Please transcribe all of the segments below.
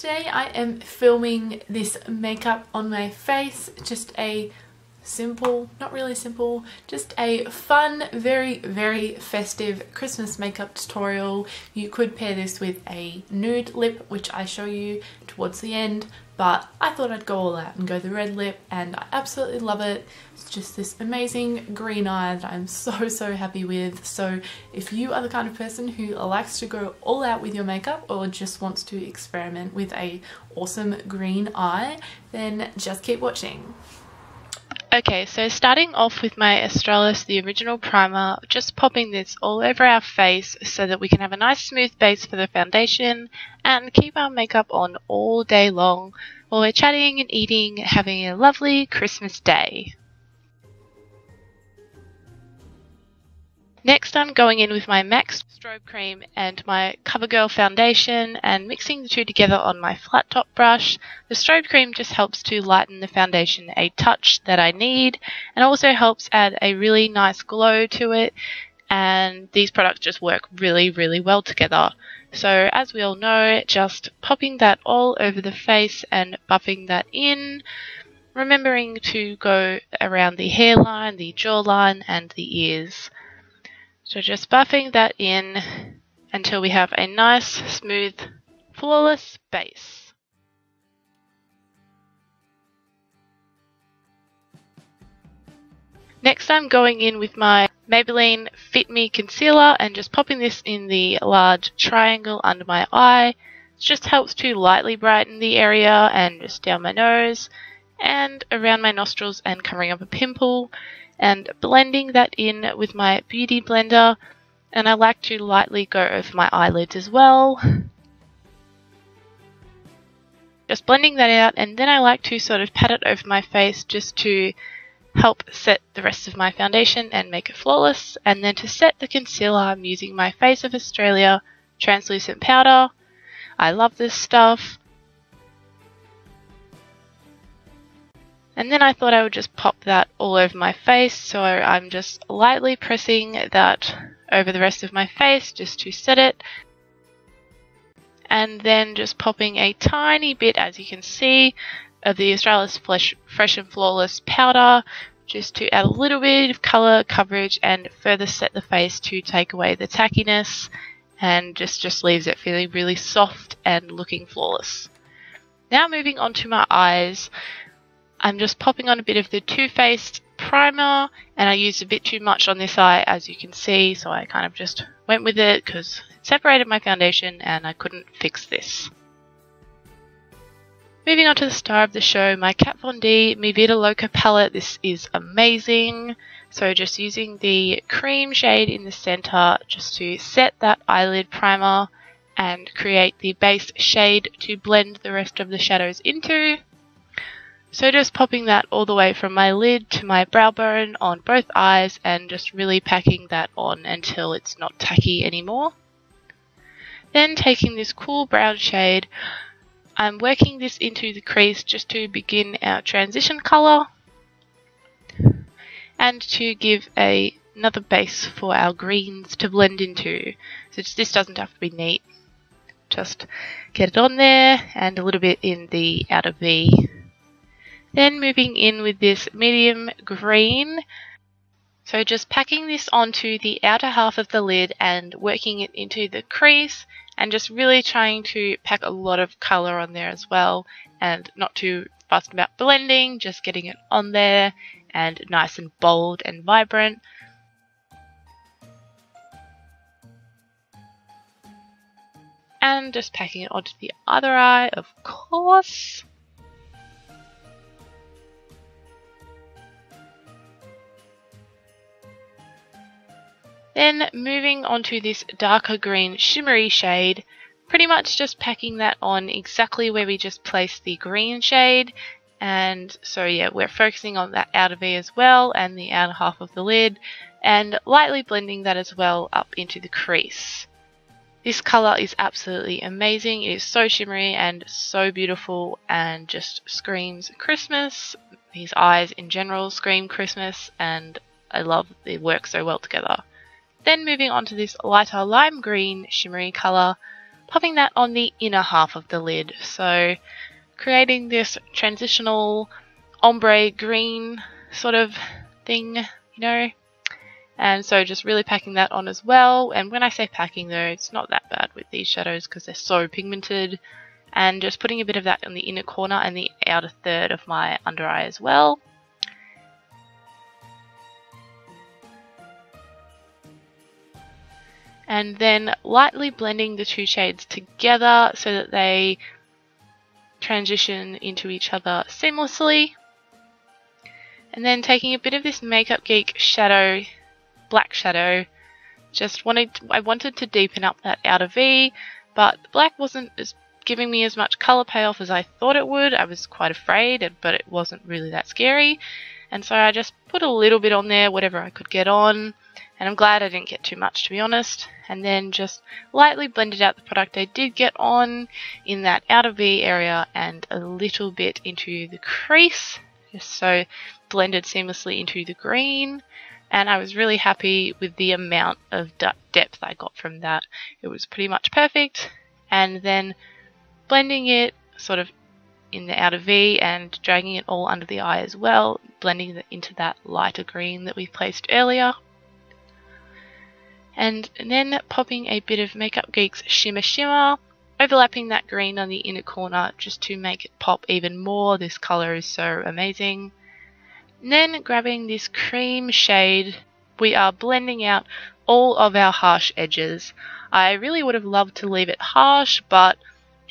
today I am filming this makeup on my face, just a simple, not really simple, just a fun, very festive Christmas makeup tutorial. You could pair this with a nude lip, which I show you towards the end, but I thought I'd go all out and go the red lip, and I absolutely love it. It's just this amazing green eye that I'm so happy with. So if you are the kind of person who likes to go all out with your makeup or just wants to experiment with a awesome green eye, then just keep watching. Okay, so starting off with my Australis, the original primer, just popping this all over our face so that we can have a nice smooth base for the foundation and keep our makeup on all day long while we're chatting and eating, having a lovely Christmas day. Next, I'm going in with my MAC strobe cream and my CoverGirl foundation and mixing the two together on my flat top brush. The strobe cream just helps to lighten the foundation a touch that I need, and also helps add a really nice glow to it, and these products just work really well together. So as we all know, just popping that all over the face and buffing that in, remembering to go around the hairline, the jawline and the ears. So just buffing that in until we have a nice, smooth, flawless base. Next, I'm going in with my Maybelline Fit Me Concealer and just popping this in the large triangle under my eye. It just helps to lightly brighten the area and just down my nose and around my nostrils and covering up a pimple. And blending that in with my beauty blender, and I like to lightly go over my eyelids as well. Just blending that out, and then I like to sort of pat it over my face just to help set the rest of my foundation and make it flawless. And then to set the concealer, I'm using my Face of Australia translucent powder. I love this stuff. And then I thought I would just pop that all over my face, so I'm just lightly pressing that over the rest of my face just to set it. And then just popping a tiny bit, as you can see, of the Australis Fresh and Flawless powder, just to add a little bit of colour coverage and further set the face to take away the tackiness, and just leaves it feeling really soft and looking flawless. Now moving on to my eyes. I'm just popping on a bit of the Too Faced primer, and I used a bit too much on this eye, as you can see, so I kind of just went with it because it separated my foundation and I couldn't fix this. Moving on to the star of the show, my Kat Von D Mi Vida Loca palette. This is amazing. So just using the cream shade in the center just to set that eyelid primer and create the base shade to blend the rest of the shadows into. So just popping that all the way from my lid to my brow bone on both eyes and just really packing that on until it's not tacky anymore. Then taking this cool brown shade, I'm working this into the crease just to begin our transition colour and to give another base for our greens to blend into. So this doesn't have to be neat, just get it on there and a little bit in the outer V. Then moving in with this medium green, so just packing this onto the outer half of the lid and working it into the crease, and just really trying to pack a lot of colour on there as well, and not too fussed about blending, just getting it on there and nice and bold and vibrant. And just packing it onto the other eye, of course. Then moving on to this darker green shimmery shade, pretty much just packing that on exactly where we just placed the green shade. And so yeah, we're focusing on that outer V as well and the outer half of the lid, and lightly blending that as well up into the crease. This colour is absolutely amazing. It is so shimmery and so beautiful and just screams Christmas. These eyes in general scream Christmas, and I love they work so well together. Then moving on to this lighter lime green shimmery colour, popping that on the inner half of the lid. So creating this transitional ombre green sort of thing, you know. And so just really packing that on as well. And when I say packing though, it's not that bad with these shadows because they're so pigmented. And just putting a bit of that on the inner corner and the outer third of my under eye as well. And then lightly blending the two shades together so that they transition into each other seamlessly. And then taking a bit of this Makeup Geek shadow, black shadow, I wanted to deepen up that outer V, but the black wasn't giving me as much colour payoff as I thought it would. I was quite afraid, but it wasn't really that scary. And so I just put a little bit on there, whatever I could get on. And I'm glad I didn't get too much, to be honest. And then just lightly blended out the product I did get on in that outer V area and a little bit into the crease, just so blended seamlessly into the green. And I was really happy with the amount of depth I got from that. It was pretty much perfect. And then blending it sort of in the outer V and dragging it all under the eye as well, blending it into that lighter green that we placed earlier. And then popping a bit of Makeup Geek's Shimma Shimma, overlapping that green on the inner corner just to make it pop even more. This colour is so amazing. And then grabbing this cream shade, we are blending out all of our harsh edges. I really would have loved to leave it harsh, but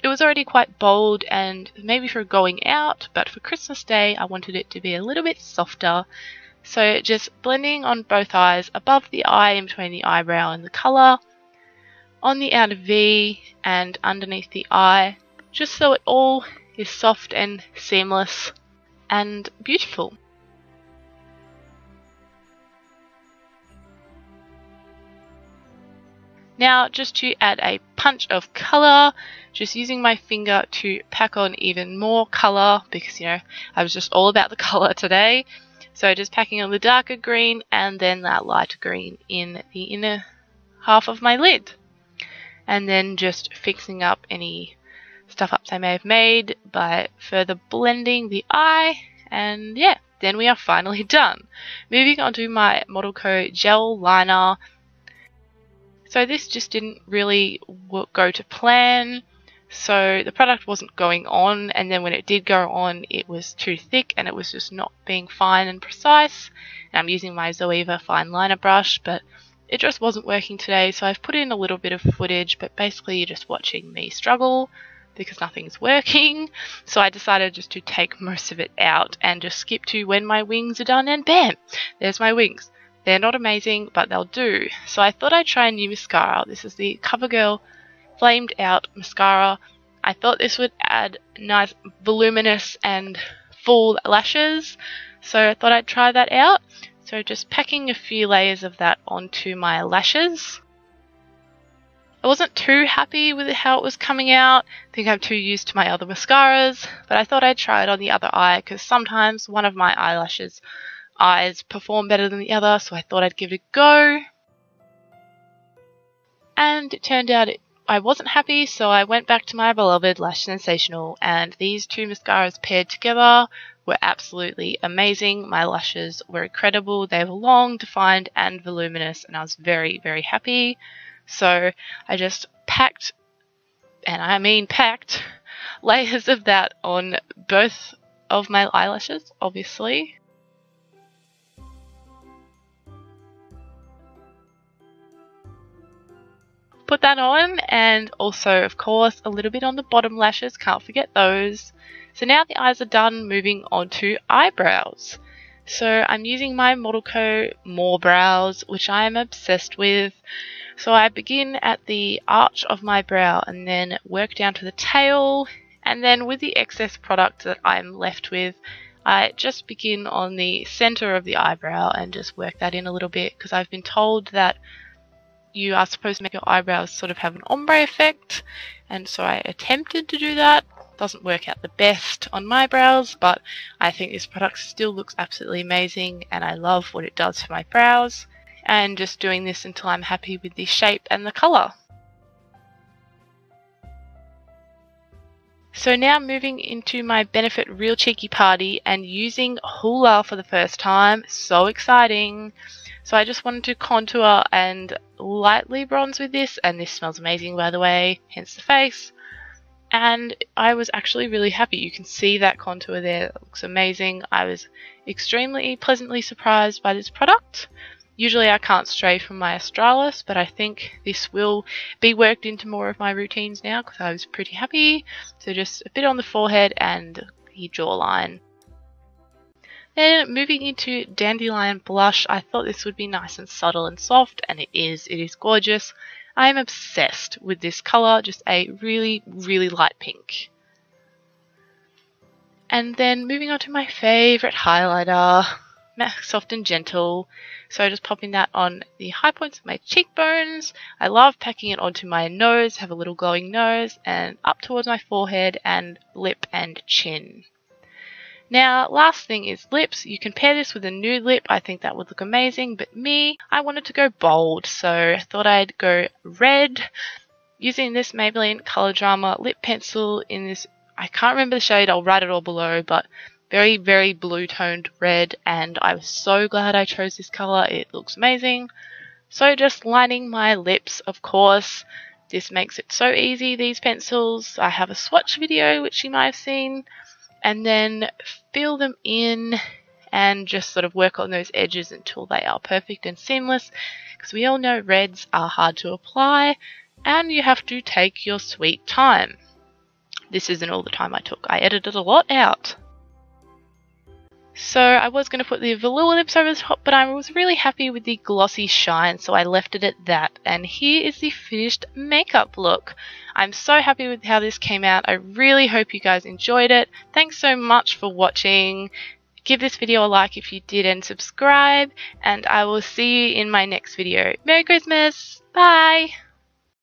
it was already quite bold and maybe for going out, but for Christmas Day I wanted it to be a little bit softer. So just blending on both eyes, above the eye, in between the eyebrow and the colour, on the outer V and underneath the eye, just so it all is soft and seamless and beautiful. Now just to add a punch of colour, just using my finger to pack on even more colour because, you know, I was just all about the colour today. So just packing on the darker green and then that lighter green in the inner half of my lid. And then just fixing up any stuff-ups I may have made by further blending the eye. And yeah, then we are finally done. Moving on to my Model Co gel liner. So this just didn't really go to plan. So the product wasn't going on, and then when it did go on it was too thick and it was just not being fine and precise. And I'm using my Zoeva fine liner brush, but it just wasn't working today, so I've put in a little bit of footage, but basically you're just watching me struggle because nothing's working. So I decided just to take most of it out and just skip to when my wings are done, and bam, there's my wings. They're not amazing, but they'll do. So I thought I'd try a new mascara. This is the CoverGirl Flamed Out Mascara. I thought this would add nice voluminous and full lashes, so I thought I'd try that out. So just packing a few layers of that onto my lashes. I wasn't too happy with how it was coming out. I think I'm too used to my other mascaras, but I thought I'd try it on the other eye because sometimes one of my eyes perform better than the other, so I thought I'd give it a go. And it turned out I wasn't happy, so I went back to my beloved Lash Sensational, and these two mascaras paired together were absolutely amazing. My lashes were incredible. They were long, defined, and voluminous, and I was very, very happy. So I just packed, and I mean packed, layers of that on both of my eyelashes, obviously. Put that on, and also of course a little bit on the bottom lashes, can't forget those. So now the eyes are done, moving on to eyebrows. So I'm using my Model Co More Brows, which I am obsessed with. So I begin at the arch of my brow and then work down to the tail, and then with the excess product that I'm left with, I just begin on the center of the eyebrow and just work that in a little bit, because I've been told that you are supposed to make your eyebrows sort of have an ombre effect, and so I attempted to do that. Doesn't work out the best on my brows, but I think this product still looks absolutely amazing and I love what it does for my brows, and just doing this until I'm happy with the shape and the colour. So now moving into my Benefit Real Cheeky Party and using Hoola for the first time. So exciting. So I just wanted to contour and lightly bronze with this, and this smells amazing by the way, hence the face. And I was actually really happy. You can see that contour there, it looks amazing. I was extremely pleasantly surprised by this product. Usually I can't stray from my Australis, but I think this will be worked into more of my routines now because I was pretty happy. So just a bit on the forehead and the jawline. Then moving into Dandelion Blush, I thought this would be nice and subtle and soft, and it is gorgeous. I am obsessed with this colour, just a really, really light pink. And then moving on to my favourite highlighter, Soft and Gentle. So just popping that on the high points of my cheekbones. I love packing it onto my nose, have a little glowing nose, and up towards my forehead and lip and chin. Now, last thing is lips. You can pair this with a nude lip. I think that would look amazing. But me, I wanted to go bold. So I thought I'd go red. Using this Maybelline Color Drama lip pencil in this, I can't remember the shade. I'll write it all below. But very, very blue toned red. And I was so glad I chose this color. It looks amazing. So just lining my lips, of course. This makes it so easy, these pencils. I have a swatch video, which you might have seen. And then fill them in and just sort of work on those edges until they are perfect and seamless, because we all know reds are hard to apply and you have to take your sweet time. This isn't all the time I took. I edited a lot out. So I was going to put the velour lips over the top, but I was really happy with the glossy shine, so I left it at that. And here is the finished makeup look. I'm so happy with how this came out. I really hope you guys enjoyed it. Thanks so much for watching. Give this video a like if you did and subscribe, and I will see you in my next video. Merry Christmas! Bye!